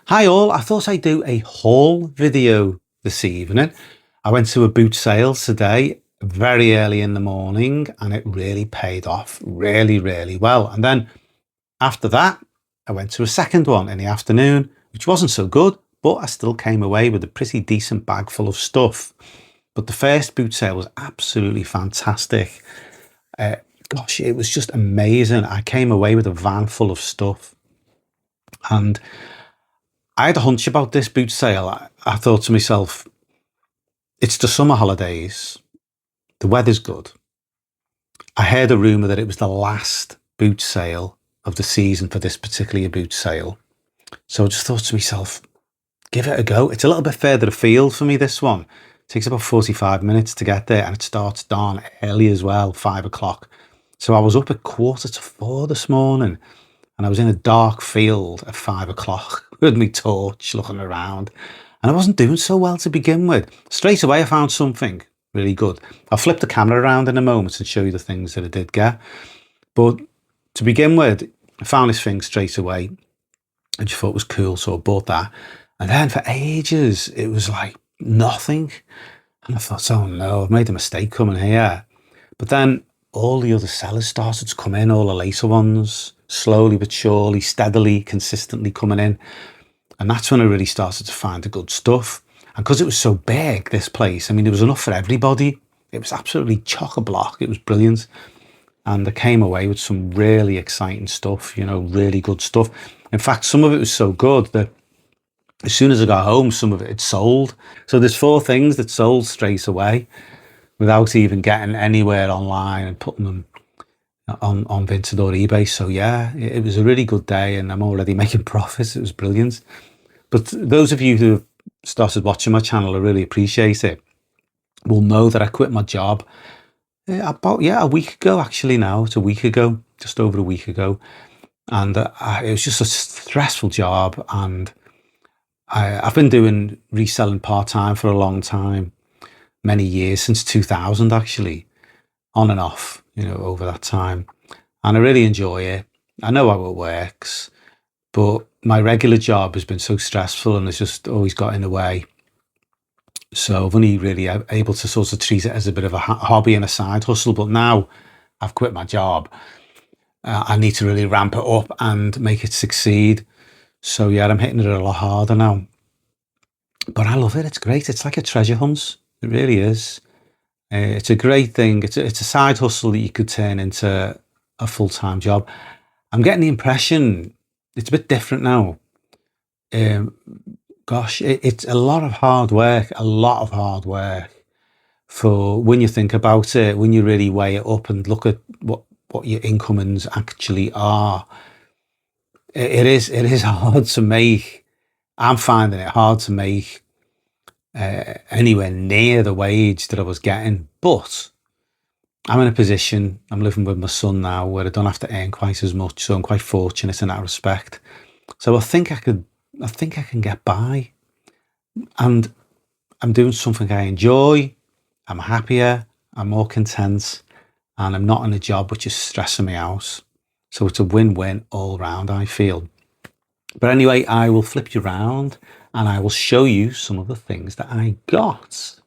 Hi all, I thought I'd do a haul video this evening. I went to a boot sale today very early in the morning and it really paid off really well. And then after that, I went to a second one in the afternoon, which wasn't so good, but I still came away with a pretty decent bag full of stuff. But the first boot sale was absolutely fantastic. Gosh, it was just amazing. I came away with a van full of stuff and I had a hunch about this boot sale. I thought to myself, it's the summer holidays. The weather's good. I heard a rumour that it was the last boot sale of the season for this particular boot sale. So I just thought to myself, give it a go. It's a little bit further afield for me, this one. It takes about 45 minutes to get there and it starts darn early as well, 5 o'clock. So I was up at 3:45 this morning and I was in a dark field at 5 o'clock with my torch looking around. And I wasn't doing so well to begin with. Straight away, I found something really good. I'll flip the camera around in a moment and show you the things that I did get. But to begin with, I found this thing straight away. I just thought it was cool, so I bought that. And then for ages, it was like nothing. And I thought, oh no, I've made a mistake coming here. But then all the other sellers started to come in, all the later ones, slowly but surely, steadily, consistently coming in. And that's when I really started to find the good stuff. And because it was so big, this place, I mean, there was enough for everybody. It was absolutely chock-a-block. It was brilliant. And I came away with some really exciting stuff, you know, really good stuff. In fact, some of it was so good that as soon as I got home, some of it had sold. So there's 4 things that sold straight away without even getting anywhere online and putting them on Vinted or eBay. So yeah, it was a really good day and I'm already making profits. It was brilliant. But those of you who have started watching my channel, I really appreciate it, will know that I quit my job about, a week ago, actually now. It's a week ago, just over a week ago. And it was just a stressful job. And I've been doing reselling part-time for a long time, many years, since 2000 actually, on and off, you know, over that time. And I really enjoy it. I know how it works, but my regular job has been so stressful and it's just always got in the way. So I've only really able to sort of treat it as a bit of a hobby and a side hustle. But now I've quit my job. I need to really ramp it up and make it succeed. So yeah, I'm hitting it a lot harder now. But I love it. It's great. It's like a treasure hunt. It really is. It's a great thing. It's a side hustle that you could turn into a full-time job. I'm getting the impression it's a bit different now. Gosh, it's a lot of hard work, for when you think about it, when you really weigh it up and look at what your incomings actually are. It is hard to make. I'm finding it hard to make anywhere near the wage that I was getting, but I'm in a position, I'm living with my son now where I don't have to earn quite as much, so I'm quite fortunate in that respect. So I think I can get by, and I'm doing something I enjoy. I'm happier, I'm more content, and I'm not in a job which is stressing me out. So it's a win-win all round, I feel. But anyway, I will flip you around and I will show you some of the things that I got.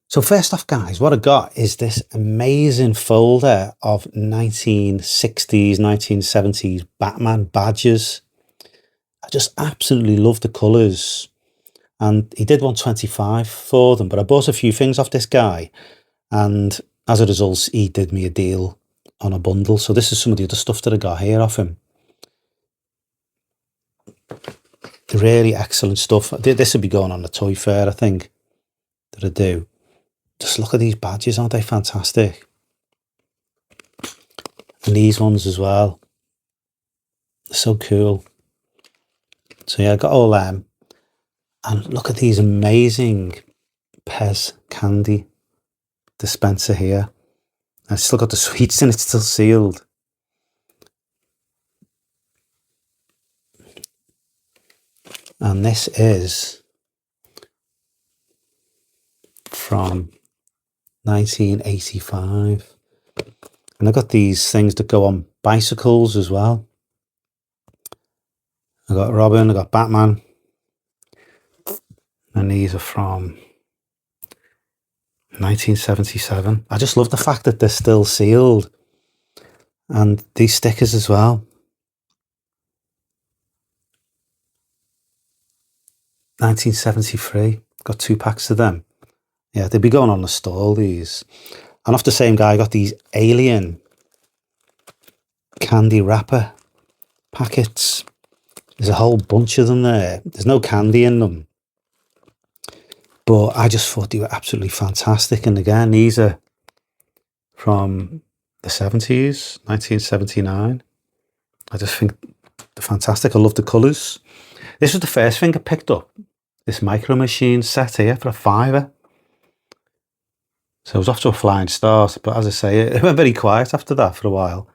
So first off, guys, what I got is this amazing folder of 1960s, 1970s Batman badges. I just absolutely love the colours. And he did 125 for them, but I bought a few things off this guy. And as a result, he did me a deal on a bundle. So this is some of the other stuff that I got here off him. Really excellent stuff. This would be going on the toy fair, I think, that I do. Just look at these badges, aren't they fantastic? And these ones as well. They're so cool. So yeah, I got all them. And look at these amazing Pez candy dispenser here. I've still got the sweets in it, still sealed. And this is from 1985. And I got these things that go on bicycles as well. I got Robin, I got Batman. And these are from 1977. I just love the fact that they're still sealed. And these stickers as well. 1973. Got 2 packs of them. Yeah, they'd be going on the stall, these. And off the same guy, I got these Alien candy wrapper packets. There's a whole bunch of them there. There's no candy in them. But I just thought they were absolutely fantastic. And again, these are from the 70s, 1979. I just think they're fantastic. I love the colours. This was the first thing I picked up. This Micro Machine set here for £5. So I was off to a flying start. But as I say, it went very quiet after that for a while.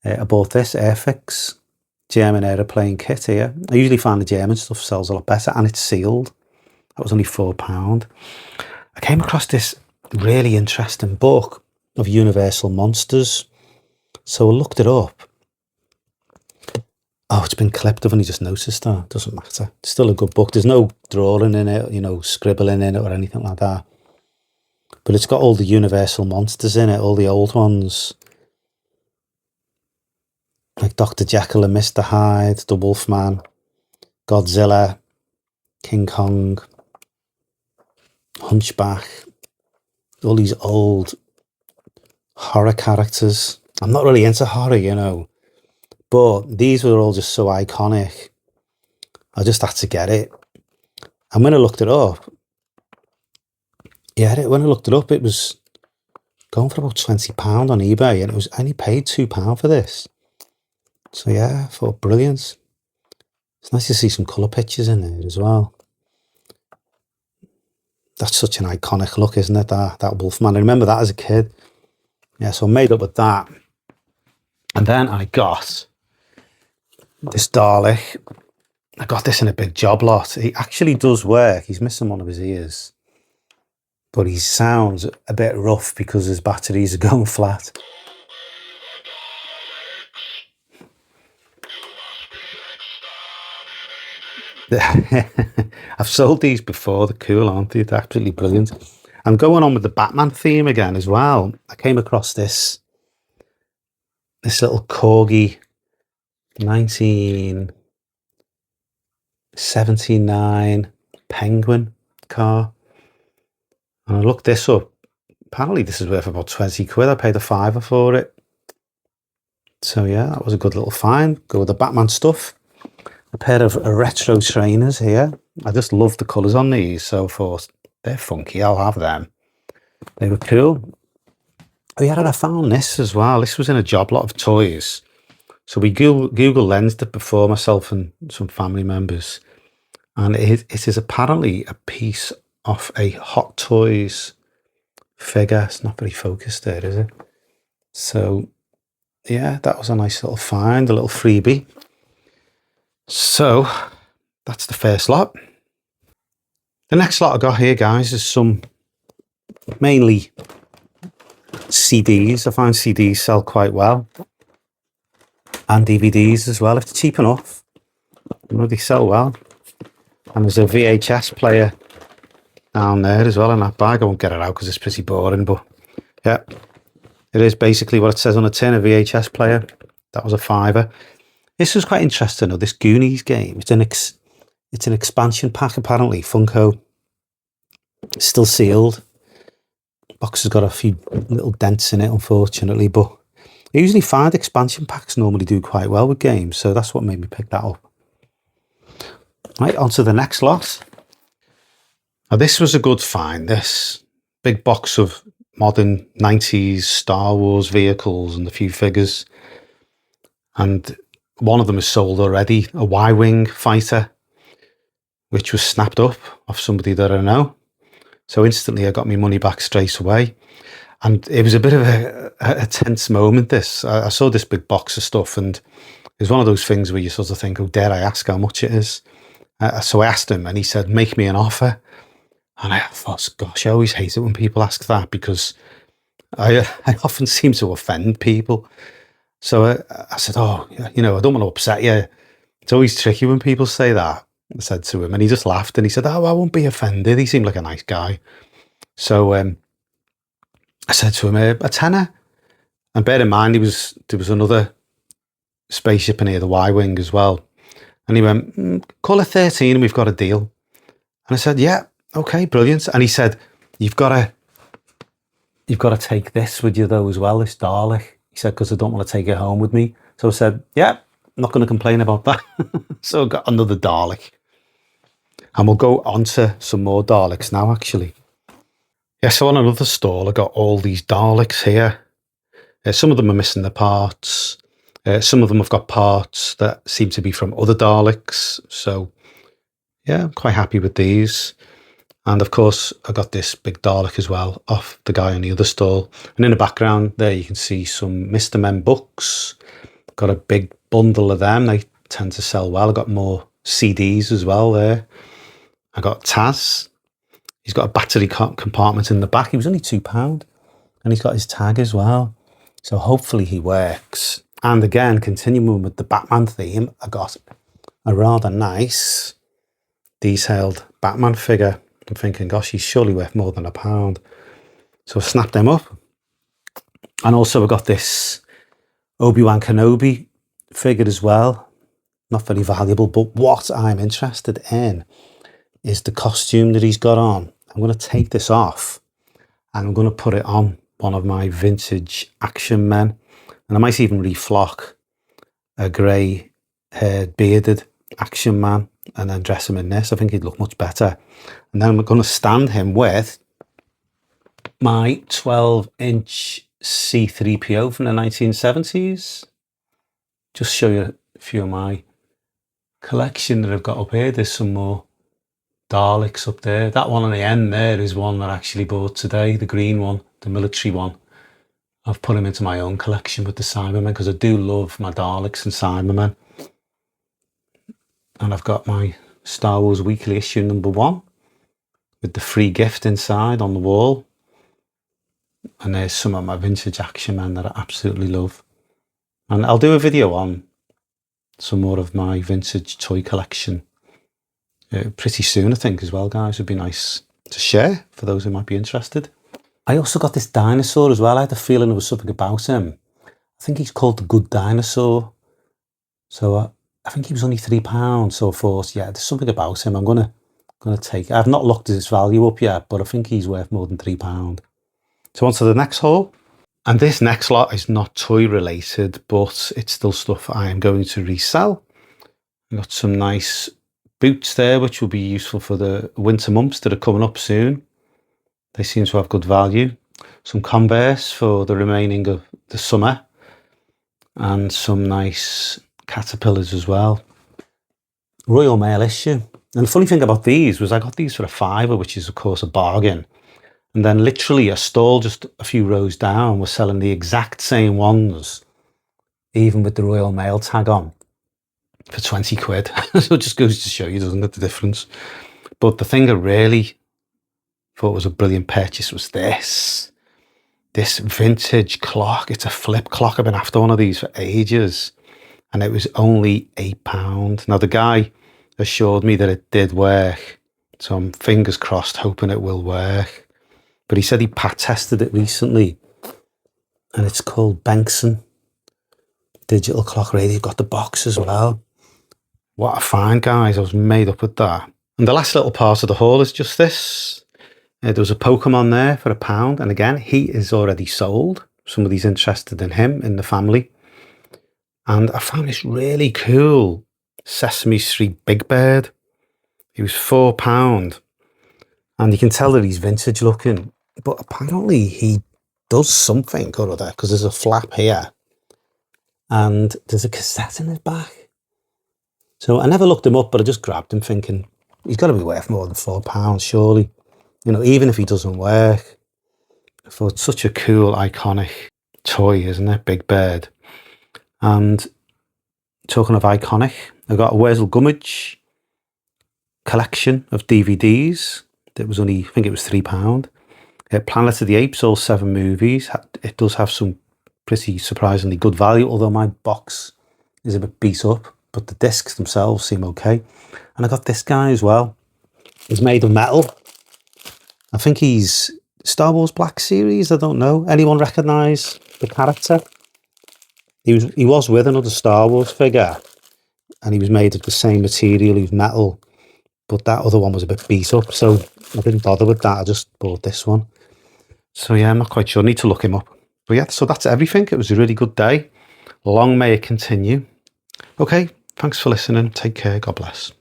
I bought this Airfix German aeroplane kit here. I usually find the German stuff sells a lot better, and it's sealed. That was only £4. I came across this really interesting book of Universal Monsters. So I looked it up. Oh, it's been clipped. I've only just noticed that. It doesn't matter. It's still a good book. There's no drawing in it, you know, scribbling in it or anything like that. But it's got all the Universal Monsters in it, all the old ones. Like Dr. Jekyll and Mr. Hyde, the Wolfman, Godzilla, King Kong, Hunchback, all these old horror characters. I'm not really into horror, you know, but these were all just so iconic. I just had to get it. And when I looked it up, it was going for about £20 on eBay, and I only paid £2 for this. So yeah, I thought brilliant. It's nice to see some colour pictures in there as well. That's such an iconic look, isn't it? That Wolfman. I remember that as a kid. Yeah, so I made up with that. And then I got this Dalek. I got this in a big job lot. He actually does work. He's missing one of his ears. But he sounds a bit rough because his batteries are going flat. I've sold these before. They're cool, aren't they? They're absolutely brilliant. I'm going on with the Batman theme again as well. I came across this little corgi 1979 Penguin car. And I looked this up. Apparently this is worth about 20 quid. I paid £5 for it. So yeah, that was a good little find. Go with the Batman stuff. A pair of retro trainers here. I just love the colours on these, so I thought they're funky. I'll have them. They were cool. Oh yeah, and I found this as well. This was in a job lot of toys. So we Google lensed it before, myself and some family members. And it is apparently a piece of a Hot Toys figure. It's not very focused there, is it? So yeah, that was a nice little find, a little freebie. So that's the first lot. The next lot I got here, guys, is some mainly CDs. I find CDs sell quite well, and DVDs as well if they're cheap enough. You know, they sell well. And there's a VHS player down there as well in that bag. I won't get it out because it's pretty boring, but yeah, it is basically what it says on the tin, a VHS player. That was a £5. This was quite interesting though, this Goonies game. It's an expansion pack apparently, Funko. It's still sealed. Box has got a few little dents in it, unfortunately, but I usually find expansion packs normally do quite well with games, so that's what made me pick that up. Right, on to the next lot. Now this was a good find, this big box of modern 90s Star Wars vehicles and a few figures. And one of them is sold already, a Y-Wing fighter, which was snapped up off somebody that I know. So instantly I got my money back straight away. And it was a bit of a tense moment, this. I saw this big box of stuff, and it was one of those things where you sort of think, oh, dare I ask how much it is? So I asked him, and he said, make me an offer. And I thought, gosh, I always hate it when people ask that, because I often seem to offend people. So I said, oh, you know, I don't want to upset you. It's always tricky when people say that. I said to him, and he just laughed and he said, "Oh, I won't be offended." He seemed like a nice guy. So I said to him, a tenner. And bear in mind, there was another spaceship in here, the Y-Wing as well. And he went, call it 13 and we've got a deal. And I said, yeah, okay, brilliant. And he said, you've got to take this with you though as well, this Dalek. He said, because I don't want to take it home with me. So I said, yeah, I'm not going to complain about that. So I got another Dalek. And we'll go on to some more Daleks now, actually. Yeah, so on another stall, I got all these Daleks here. Some of them are missing the parts. Some of them have got parts that seem to be from other Daleks. So, yeah, I'm quite happy with these. And of course, I got this big Dalek as well off the guy on the other stall. And in the background there, you can see some Mr. Men books. Got a big bundle of them. They tend to sell well. I got more CDs as well there. I got Taz. He's got a battery compartment in the back. He was only £2. And he's got his tag as well. So hopefully he works. And again, continuing with the Batman theme, I got a rather nice detailed Batman figure. I'm thinking, gosh, he's surely worth more than £1. So I snapped them up. And also I got this Obi-Wan Kenobi figure as well. Not very valuable, but what I'm interested in is the costume that he's got on. I'm going to take this off and I'm going to put it on one of my vintage action men. And I might even reflock a grey-haired, bearded action man and then dress him in this. I think he'd look much better. And then I'm going to stand him with my 12-inch C-3PO from the 1970s. Just show you a few of my collection that I've got up here. There's some more Daleks up there. That one on the end there is one that I actually bought today, the green one, the military one. I've put him into my own collection with the Cybermen because I do love my Daleks and Cybermen. And I've got my Star Wars Weekly issue #1 with the free gift inside on the wall. And there's some of my vintage action men that I absolutely love. And I'll do a video on some more of my vintage toy collection pretty soon, I think, as well, guys. It'd be nice to share for those who might be interested. I also got this dinosaur as well. I had a feeling there was something about him. I think he's called the Good Dinosaur. So I think he was only £3. So I thought, yeah, there's something about him. I'm gonna take it. I've not looked at his value up yet, but I think he's worth more than £3. So on to the next haul. And this next lot is not toy related, but it's still stuff I am going to resell. I've got some nice boots there, which will be useful for the winter months that are coming up soon. They seem to have good value. Some Converse for the remaining of the summer. And some nice Caterpillars as well. Royal Mail issue. And the funny thing about these was I got these for £5, which is of course a bargain. And then literally a stall just a few rows down was selling the exact same ones, even with the Royal Mail tag on, for 20 quid. So it just goes to show you, doesn't it, the difference. But the thing I really thought was a brilliant purchase was this vintage clock. It's a flip clock. I've been after one of these for ages, and it was only £8. Now the guy assured me that it did work, so I'm fingers crossed hoping it will work. But he said he pat tested it recently, and it's called Benson digital clock radio. Got the box as well. What a find, guys. I was made up with that. And the last little part of the haul is just this. There was a Pokemon there for £1, and again, he is already sold. Somebody's interested in him in the family. And I found this really cool Sesame Street Big Bird. He was £4, and you can tell that he's vintage looking, but apparently he does something or other, because there's a flap here and there's a cassette in his back. So I never looked him up, but I just grabbed him thinking he's got to be worth more than £4, surely. You know, even if he doesn't work. I thought it's such a cool, iconic toy, isn't it? Big Bird. And talking of iconic, I've got a Wurzel Gummidge collection of DVDs. That was only, I think it was £3. Planet of the Apes, all 7 movies. It does have some pretty surprisingly good value, although my box is a bit beat up. but the discs themselves seem okay. And I got this guy as well. He's made of metal. I think he's Star Wars Black Series. I don't know. Anyone recognise the character? He was with another Star Wars figure, and he was made of the same material. He was metal, but that other one was a bit beat up, so I didn't bother with that. I just bought this one. So yeah, I'm not quite sure. I need to look him up. But yeah, so that's everything. It was a really good day. Long may it continue. Okay, thanks for listening. Take care. God bless.